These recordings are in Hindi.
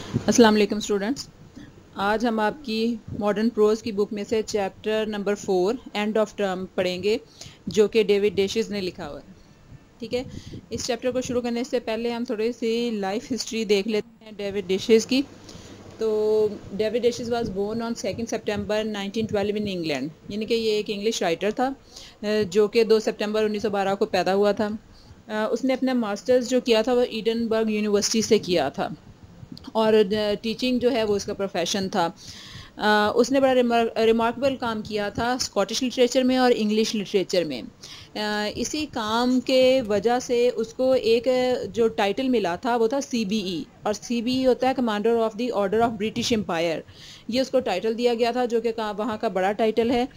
अस्सलाम वालेकुम स्टूडेंट्स। आज हम आपकी मॉडर्न प्रोज की बुक में से chapter number 4 end of term पढ़ेंगे, जो कि डेविड डेशिस ने लिखा हुआ है। ठीक है, इस चैप्टर को शुरू करने से पहले हम थोड़ी सी लाइफ हिस्ट्री देख लेते हैं डेविड डेशिस की। तो डेविड डेशिस was born on 2 September 1912 in England, यानी कि ये एक इंग्लिश राइटर था जो कि 2 सितंबर 1912 को पैदा हुआ था। उसने अपना मास्टर्स जो किया था वो एडिनबर्ग यूनिवर्सिटी से किया था और टीचिंग जो है वो उसका प्रोफेशन था। उसने बड़ा रिमार्केबल काम किया था स्कॉटिश लिटरेचर में और इंग्लिश लिटरेचर में। इसी काम के वजह से उसको एक जो टाइटल मिला था वो था CBE, और CBE होता है commander of the order of British empire. ये उसको टाइटल दिया गया था जो कि वहाँ का बड़ा टाइटल है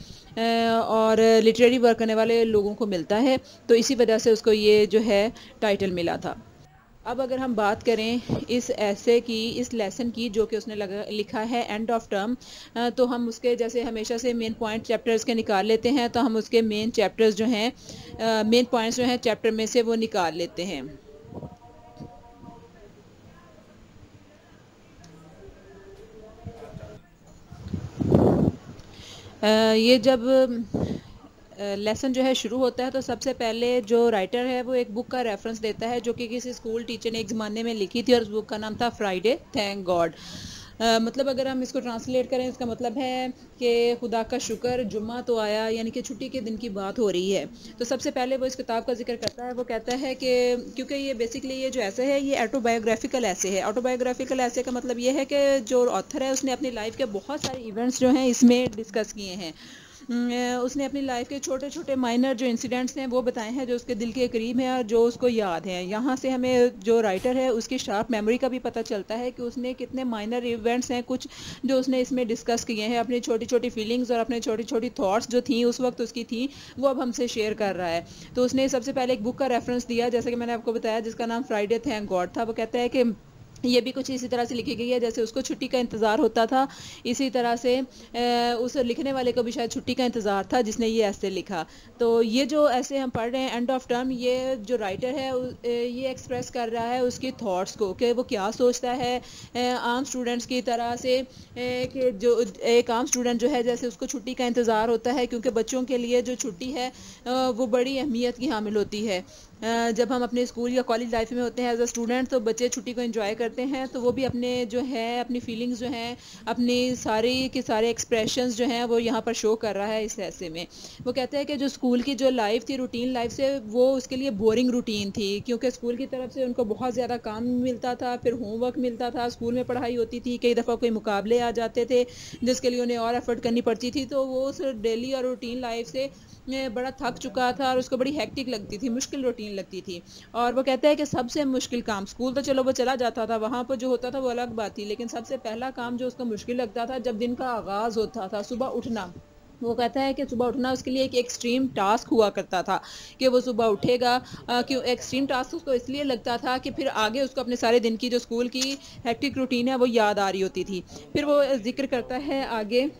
और लिटरेरी वर्क करने वाले लोगों को मिलता है, तो इसी वजह से उसको ये जो है टाइटल मिला था। अब अगर हम बात करें इस ऐसे की, इस लेसन की जो कि उसने लिखा है एंड ऑफ टर्म, तो हम उसके जैसे हमेशा से मेन पॉइंट चैप्टर्स के निकाल लेते हैं, तो हम उसके मेन चैप्टर्स जो हैं, मेन पॉइंट्स जो हैं चैप्टर में से वो निकाल लेते हैं। ये जब लेसन जो है शुरू होता है तो सबसे पहले जो राइटर है वो एक बुक का रेफरेंस देता है जो कि किसी स्कूल टीचर ने एक ज़माने में लिखी थी, और उस बुक का नाम था फ्राइडे थैंक गॉड। मतलब अगर हम इसको ट्रांसलेट करें, इसका मतलब है कि खुदा का शुक्र जुम्मा तो आया, यानी कि छुट्टी के दिन की बात हो रही है। तो सबसे पहले वो इस किताब का जिक्र करता है। वो कहता है कि क्योंकि ये बेसिकली ये जो ऐसे है ये ऑटोबायोग्राफिकल ऐसे है। ऑटोबायोग्राफिकल ऐसे का मतलब ये है कि जो ऑथर है उसने अपनी लाइफ के बहुत सारे इवेंट्स जो हैं इसमें डिस्कस किए हैं। उसने अपनी लाइफ के छोटे छोटे माइनर जो इंसिडेंट्स हैं वो बताए हैं जो उसके दिल के करीब हैं और जो उसको याद हैं। यहाँ से हमें जो राइटर है उसकी शार्प मेमोरी का भी पता चलता है कि उसने कितने माइनर इवेंट्स हैं कुछ जो उसने इसमें डिस्कस किए हैं। अपनी छोटी छोटी फीलिंग्स और अपनी छोटी छोटी थॉट्स जो थी उस वक्त उसकी थी वो अब हमसे शेयर कर रहा है। तो उसने सबसे पहले एक बुक का रेफरेंस दिया, जैसे कि मैंने आपको बताया, जिसका नाम फ्राइडे थैंक गॉड था। वो कहता है कि ये भी कुछ इसी तरह से लिखी गई है जैसे उसको छुट्टी का इंतज़ार होता था, इसी तरह से उस लिखने वाले को भी शायद छुट्टी का इंतज़ार था जिसने ये ऐसे लिखा। तो ये जो ऐसे हम पढ़ रहे हैं एंड ऑफ टर्म, ये जो राइटर है ये एक्सप्रेस कर रहा है उसकी थॉट्स को कि वो क्या सोचता है आम स्टूडेंट्स की तरह से, कि जो एक आम स्टूडेंट जो है जैसे उसको छुट्टी का इंतज़ार होता है, क्योंकि बच्चों के लिए जो छुट्टी है वो बड़ी अहमियत की हामिल होती है। जब हम अपने स्कूल या कॉलेज लाइफ में होते हैं एज अ स्टूडेंट तो बच्चे छुट्टी को एंजॉय करते हैं, तो वो भी अपने जो है अपनी फीलिंग्स जो हैं, अपनी सारी के सारे एक्सप्रेशंस जो हैं वो यहाँ पर शो कर रहा है इस ऐसे में। वो कहते हैं कि जो स्कूल की जो लाइफ थी, रूटीन लाइफ से, वो उसके लिए बोरिंग रूटीन थी, क्योंकि स्कूल की तरफ से उनको बहुत ज़्यादा काम मिलता था, फिर होमवर्क मिलता था, स्कूल में पढ़ाई होती थी, कई दफ़ा कोई मुकाबले आ जाते थे जिसके लिए उन्हें और एफर्ट करनी पड़ती थी। तो वो उस डेली और रूटीन लाइफ से बड़ा थक चुका था और उसको बड़ी हेक्टिक लगती थी, मुश्किल रूटीन लगती थी। और वो कहता है कि सबसे मुश्किल काम, स्कूल तो चलो वो चला जाता था, वहाँ पर जो होता था वो अलग बात थी, लेकिन सबसे पहला काम जो उसको मुश्किल लगता था जब दिन का आगाज़ होता था, सुबह उठना। वो कहता है कि सुबह उठना उसके लिए एक एक्सट्रीम टास्क हुआ करता था कि वो सुबह उठेगा। क्यों एक्सट्रीम टास्क उसको इसलिए लगता था कि फिर आगे उसको अपने सारे दिन की जो स्कूल की हेक्टिक रूटीन है वो याद आ रही होती थी। फिर वो जिक्र करता है आगे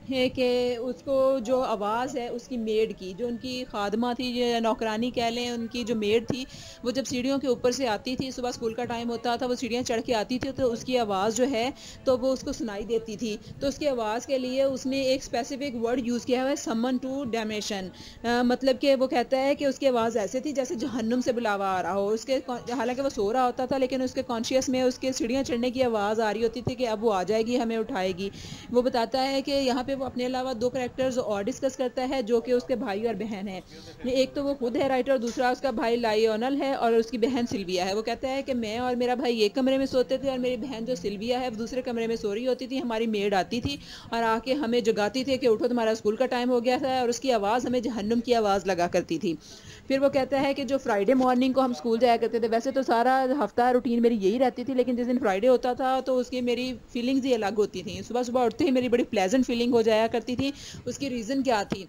है कि उसको जो आवाज़ है उसकी मेड की, जो उनकी खादमा थी या नौकरानी कह लें, उनकी जो मेड थी, वो जब सीढ़ियों के ऊपर से आती थी, सुबह स्कूल का टाइम होता था, वो सीढ़ियाँ चढ़ के आती थी, तो उसकी आवाज़ जो है तो वो उसको सुनाई देती थी। तो उसकी आवाज़ के लिए उसने एक स्पेसिफिक वर्ड यूज़ किया हुआ है, समन टू डैमेशन। मतलब कि वो कहता है कि उसकी आवाज़ ऐसे थी जैसे जहन्नुम से बुलावा आ रहा हो उसके। हालांकि वो सो रहा होता था लेकिन उसके कॉन्शियस में उसके सीढ़ियाँ चढ़ने की आवाज़ आ रही होती थी कि अब वो आ जाएगी, हमें उठाएगी। वो बताता है कि यहाँ पे वो अपने अलावा दो कैरेक्टर्स और डिस्कस करता है जो कि उसके भाई और बहन है। एक तो वो खुद है राइटर, दूसरा उसका भाई लायोनल है और उसकी बहन सिल्विया है। वो कहता है कि मैं और मेरा भाई एक कमरे में सोते थे और मेरी बहन जो सिल्विया है वो दूसरे कमरे में सो रही होती थी। हमारी मेड आती थी और आके हमें जगाती थी कि उठो तुम्हारा स्कूल का टाइम हो गया था, और उसकी आवाज़ हमें जहन्नुम की आवाज़ लगा करती थी। फिर वो कहता है कि जो फ्राइडे मॉर्निंग को हम स्कूल जाया करते थे, वैसे तो सारा हफ्ता रूटीन मेरी यही रहती थी, लेकिन जिस दिन फ्राइडे होता था तो उसकी मेरी फीलिंग्स ही अलग होती थी। सुबह सुबह उठते ही मेरी बड़ी प्लेजेंट फीलिंग हो जाया करती थी। उसकी रीज़न क्या थी,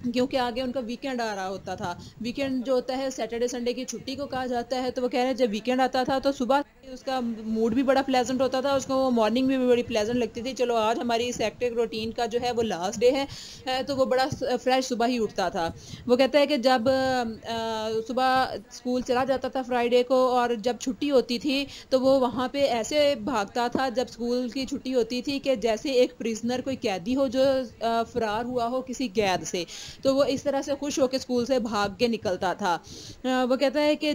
क्योंकि आगे उनका वीकेंड आ रहा होता था। वीकेंड जो होता है सैटरडे संडे की छुट्टी को कहा जाता है, तो वो कह रहे हैं जब वीकेंड आता था तो सुबह उसका मूड भी बड़ा प्लेजेंट होता था, उसको मॉर्निंग भी बड़ी प्लेजेंट लगती थी। चलो आज हमारी इस हेक्टिक रूटीन का जो है वो लास्ट डे है, तो वो बड़ा फ्रेश सुबह ही उठता था। वो कहता है कि जब सुबह स्कूल चला जाता था फ्राइडे को, और जब छुट्टी होती थी तो वो वहाँ पे ऐसे भागता था जब स्कूल की छुट्टी होती थी कि जैसे एक प्रिजनर, कोई कैदी हो जो फरार हुआ हो किसी कैद से, तो वो इस तरह से खुश होकर स्कूल से भाग के निकलता था। वो कहता है कि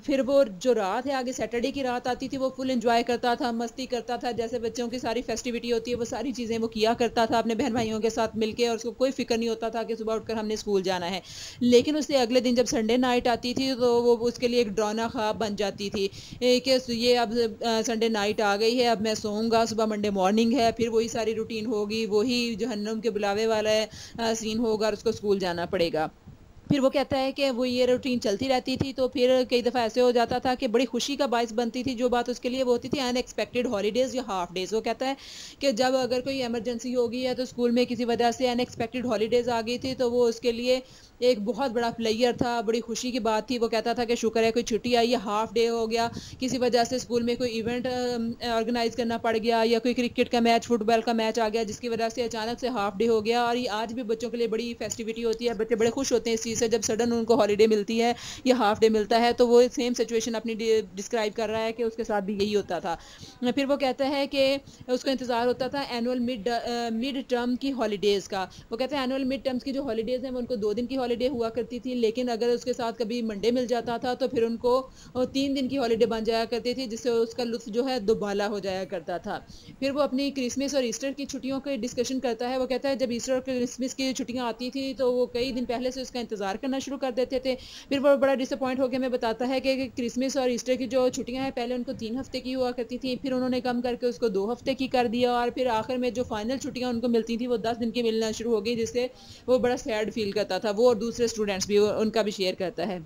फिर वो जो रात है आगे सैटरडे की रात आती थी, वो फुल एंजॉय करता था, मस्ती करता था, जैसे बच्चों की सारी फेस्टिविटी होती है वो सारी चीज़ें वो किया करता था अपने बहन भाइयों के साथ मिलके, और उसको कोई फिक्र नहीं होता था कि सुबह उठकर हमने स्कूल जाना है। लेकिन उससे अगले दिन जब संडे नाइट आती थी तो वो उसके लिए एक डरावना ख्वाब बन जाती थी कि ये अब संडे नाइट आ गई है, अब मैं सोऊंगा, सुबह मंडे मॉर्निंग है, फिर वही सारी रूटीन होगी, वही जहन्नुम के बुलावे वाला सीन होगा और उसको स्कूल जाना पड़ेगा। फिर वो कहता है कि वो ये रूटीन चलती रहती थी, तो फिर कई दफ़ा ऐसे हो जाता था कि बड़ी खुशी का बायस बनती थी जो बात उसके लिए, वो होती थी अनएक्सपेक्टेड हॉलीडेज़ या हाफ डेज़। वो कहता है कि जब अगर कोई इमरजेंसी हो गई है तो स्कूल में किसी वजह से अनएक्सपेक्टेड हॉलीडेज़ आ गई थी, तो वो उसके लिए एक बहुत बड़ा प्लेयर था, बड़ी खुशी की बात थी। वो कहता था कि शुक्र है कोई छुट्टी आई है, हाफ डे हो गया, किसी वजह से स्कूल में कोई इवेंट ऑर्गेनाइज करना पड़ गया, या कोई क्रिकेट का मैच, फुटबॉल का मैच आ गया जिसकी वजह से अचानक से हाफ डे हो गया। और ये आज भी बच्चों के लिए बड़ी फेस्टिविटी होती है, बच्चे बड़े खुश होते हैं इस चीज़ से जब सडन उनको हॉलीडे मिलती है या हाफ डे मिलता है। तो वो सेम सिचुएशन अपनी डिस्क्राइब कर रहा है कि उसके साथ भी यही होता था। फिर वो कहता है कि उसको इंतज़ार होता था एनुअल मिड टर्म की हॉलीडेज़ का। वो कहते हैं एनुअल मिड टर्म्स की जो हॉलीडेज़ हैं वो उनको 2 दिन की हॉलीडे हुआ करती थी, लेकिन अगर उसके साथ कभी मंडे मिल जाता था तो फिर उनको 3 दिन की हॉलीडे बन जाया करती थी, जिससे उसका लुत्फ जो है दुबाला हो जाया करता था। फिर वो अपनी क्रिसमस और ईस्टर की छुट्टियों की डिस्कशन करता है। वो कहता है जब ईस्टर और क्रिसमस की छुट्टियां आती थी तो वो कई दिन पहले से उसका इंतज़ार करना शुरू कर देते थे। फिर वो बड़ा डिसअपॉइंट होकर हमें बताता है कि क्रिसमस और ईस्टर की जो छुट्टियां हैं पहले उनको 3 हफ्ते की हुआ करती थी, फिर उन्होंने कम करके उसको 2 हफ्ते की कर दिया, और फिर आखिर में जो फाइनल छुट्टियां उनको मिलती थी वो 10 दिन की मिलना शुरू हो गई, जिससे वो बड़ा सैड फील करता था। वो और दूसरे स्टूडेंट्स भी उनका भी शेयर करता है।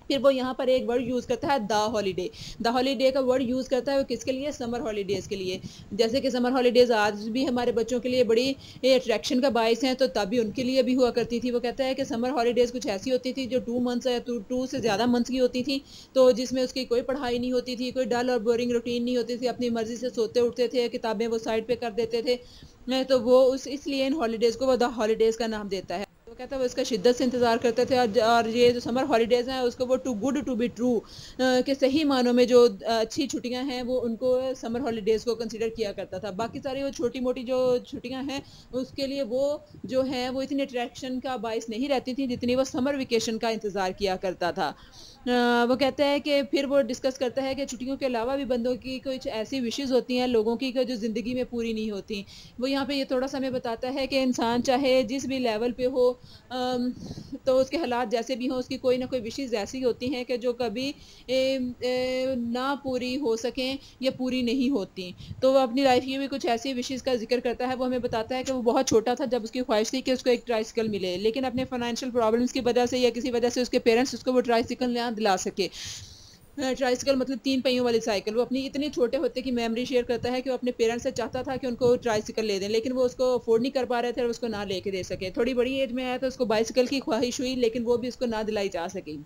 फिर वो यहाँ पर एक वर्ड यूज़ करता है द हॉलीडे। द हॉलीडे का वर्ड यूज़ करता है वो किसके लिए? समर हॉलीडेज़ के लिए। जैसे कि समर हॉलीडेज़ आज भी हमारे बच्चों के लिए बड़ी अट्रैक्शन का बायस हैं, तो तभी उनके लिए भी हुआ करती थी। वो कहता है कि समर हॉलीडेज़ कुछ ऐसी होती थी जो 2 मंथ्स या 2 से ज़्यादा मंथ्स की होती थी, तो जिसमें उसकी कोई पढ़ाई नहीं होती थी, कोई डल और बोरिंग रूटीन नहीं होती थी, अपनी मर्ज़ी से सोते उठते थे, किताबें वो साइड पे कर देते थे। तो वो इसलिए इन हॉलीडेज़ को वो द हॉलीडेज़ का नाम देता है। वो कहता है वो इसका शिद्दत से इंतज़ार करते थे, और ये जो समर हॉलीडेज़ हैं उसको वो too good to be true के सही मानों में जो अच्छी छुट्टियां हैं वो उनको समर हॉलीडेज़ को कंसिडर किया करता था। बाकी सारी वो छोटी मोटी जो छुट्टियां हैं उसके लिए वो जो है वो इतनी अट्रैक्शन का बायस नहीं रहती थी जितनी वो समर वेकेशन का इंतज़ार किया करता था। वो कहता है कि फिर वो डिस्कस करता है कि छुट्टियों के अलावा भी बंदों की कुछ ऐसी विशेज़ होती हैं लोगों की जो ज़िंदगी में पूरी नहीं होती। वो यहाँ पे ये थोड़ा-सा हमें बताता है कि इंसान चाहे जिस भी लेवल पे हो, तो उसके हालात जैसे भी हों, उसकी कोई ना कोई विशेज़ ऐसी होती हैं कि जो कभी ना पूरी हो सकें या पूरी नहीं होती। तो वो अपनी लाइफ़ की भी कुछ ऐसी विशेज़ का ज़िक्र करता है। वो हमें बताता है कि वो बहुत छोटा था जब उसकी ख्वाहिश थी कि उसको एक ट्राइसिकल मिले, लेकिन अपने फाइनेंशियल प्रॉब्लम्स की वजह से या किसी वजह से उसके पेरेंट्स उसको वो ट्राइसिकल ना दिला सके। ट्राइसिकल मतलब 3 पहियों वाली साइकिल। वो अपनी इतने छोटे होते की मेमोरी शेयर करता है कि वो अपने पेरेंट्स से चाहता था कि उनको ट्राइसिकल ले दें, लेकिन वो उसको अफोर्ड नहीं कर पा रहे थे और उसको ना लेके दे सके। थोड़ी बड़ी एज में आया तो उसको बाइसिकल की ख्वाहिश हुई, लेकिन वो भी उसको ना दिलाई जा सकी।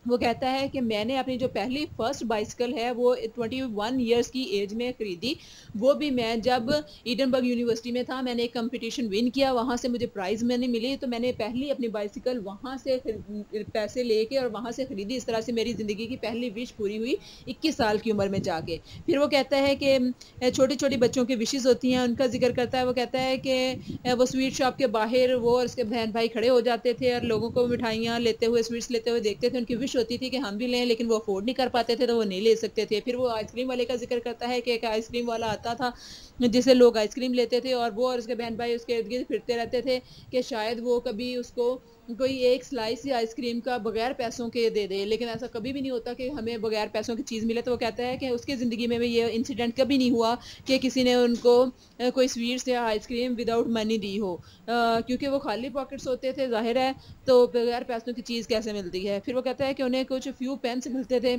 वो कहता है कि मैंने अपनी जो पहली फर्स्ट बाइसिकल है वो 21 ईयर्स की एज में खरीदी। वो भी मैं जब एडिनबर्ग यूनिवर्सिटी में था, मैंने एक कंपटीशन विन किया, वहाँ से मुझे प्राइज़ मनी मिली, तो मैंने पहली अपनी बाइसिकल वहाँ से पैसे लेके और वहाँ से ख़रीदी। इस तरह से मेरी ज़िंदगी की पहली विश पूरी हुई 21 साल की उम्र में जाके। फिर वो कहता है कि छोटी-छोटी बच्चों की विशेज़ होती हैं, उनका ज़िक्र करता है। वो कहता है कि वो स्वीट शॉप के बाहर वो और उसके बहन भाई खड़े हो जाते थे और लोगों को मिठाइयाँ लेते हुए, स्वीट्स लेते हुए देखते थे। उनकी विश होती थी कि हम भी लें, लेकिन वो अफोर्ड नहीं कर पाते थे तो वो नहीं ले सकते थे। फिर वो आइसक्रीम वाले का ज़िक्र करता है कि एक आइसक्रीम वाला आता था जिससे लोग आइसक्रीम लेते थे, और वो और उसके बहन भाई उसके इर्द-गिर्द फिरते रहते थे कि शायद वो कभी उसको कोई एक स्लाइस या आइसक्रीम का बगैर पैसों के दे दे, लेकिन ऐसा कभी भी नहीं होता कि हमें बगैर पैसों की चीज़ मिले। तो वो कहता है कि उसकी ज़िंदगी में भी ये इंसिडेंट कभी नहीं हुआ कि किसी ने उनको कोई स्वीट्स या आइसक्रीम विदाउट मनी दी हो, क्योंकि वो खाली पॉकेट्स होते थे ज़ाहिर है, तो बगैर पैसों की चीज़ कैसे मिलती है। फिर वो कहता है कि उन्हें कुछ फ्यू पेन्स मिलते थे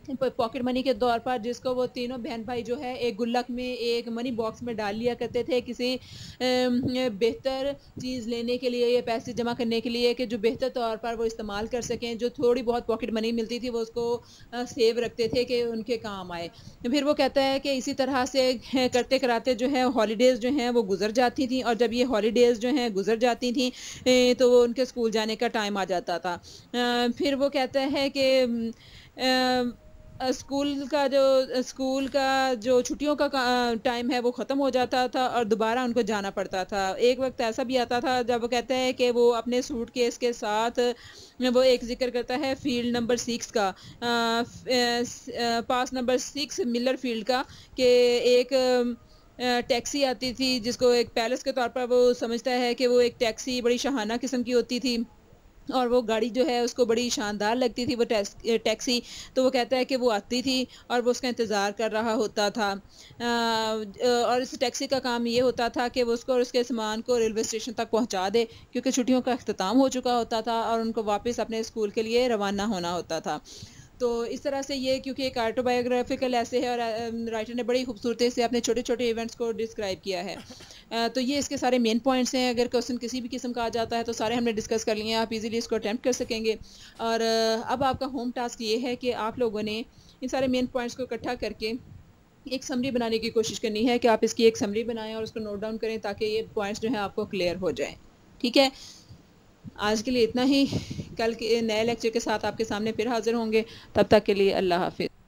पॉकेट मनी के तौर पर, जिसको वो तीनों बहन भाई जो है एक गुल्लक में, एक मनी बॉक्स में डाल लिया करते थे किसी बेहतर चीज़ लेने के लिए या पैसे जमा करने के लिए, कि जो बेहतर तौर पर वो इस्तेमाल कर सकें। जो थोड़ी बहुत पॉकेट मनी मिलती थी वो उसको सेव रखते थे कि उनके काम आए। फिर वो कहता है कि इसी तरह से करते कराते जो है हॉलीडेज़ जो हैं वो गुजर जाती थी, और जब ये हॉलीडेज़ जो हैं गुजर जाती थी तो वो उनके स्कूल जाने का टाइम आ जाता था। फिर वो कहता है कि स्कूल का जो छुट्टियों का टाइम है वो ख़त्म हो जाता था और दोबारा उनको जाना पड़ता था। एक वक़्त ऐसा भी आता था जब वो कहते हैं कि वो अपने सूटकेस के साथ वो एक ज़िक्र करता है फ़ील्ड नंबर 6 का, पास नंबर 6 मिलर फ़ील्ड का, कि एक टैक्सी आती थी जिसको एक पैलेस के तौर पर वो समझता है कि वो एक टैक्सी बड़ी शाहाना किस्म की होती थी, और वो गाड़ी जो है उसको बड़ी शानदार लगती थी वो टैक्सी। तो वो कहता है कि वो आती थी और वो उसका इंतज़ार कर रहा होता था। और इस टैक्सी का काम ये होता था कि वो उसको और उसके सामान को रेलवे स्टेशन तक पहुंचा दे, क्योंकि छुट्टियों का अख्ताम हो चुका होता था और उनको वापस अपने स्कूल के लिए रवाना होना होता था। तो इस तरह से ये, क्योंकि एक ऑटोबायोग्राफिकल ऐसे है और राइटर ने बड़ी खूबसूरती से अपने छोटे-छोटे इवेंट्स को डिस्क्राइब किया है। तो ये इसके सारे मेन पॉइंट्स हैं। अगर क्वेश्चन किसी भी किस्म का आ जाता है तो सारे हमने डिस्कस कर लिए हैं, आप इजीली इसको अटेम्प्ट कर सकेंगे। और अब आपका होम टास्क ये है कि आप लोगों ने इन सारे मेन पॉइंट्स को इकट्ठा करके एक समरी बनाने की कोशिश करनी है, कि आप इसकी एक समरी बनाएं और उसको नोट डाउन करें ताकि ये पॉइंट्स जो हैं आपको क्लियर हो जाएं। ठीक है, आज के लिए इतना ही। कल के नए लेक्चर के साथ आपके सामने फिर हाजिर होंगे। तब तक के लिए अल्लाह हाफिज़।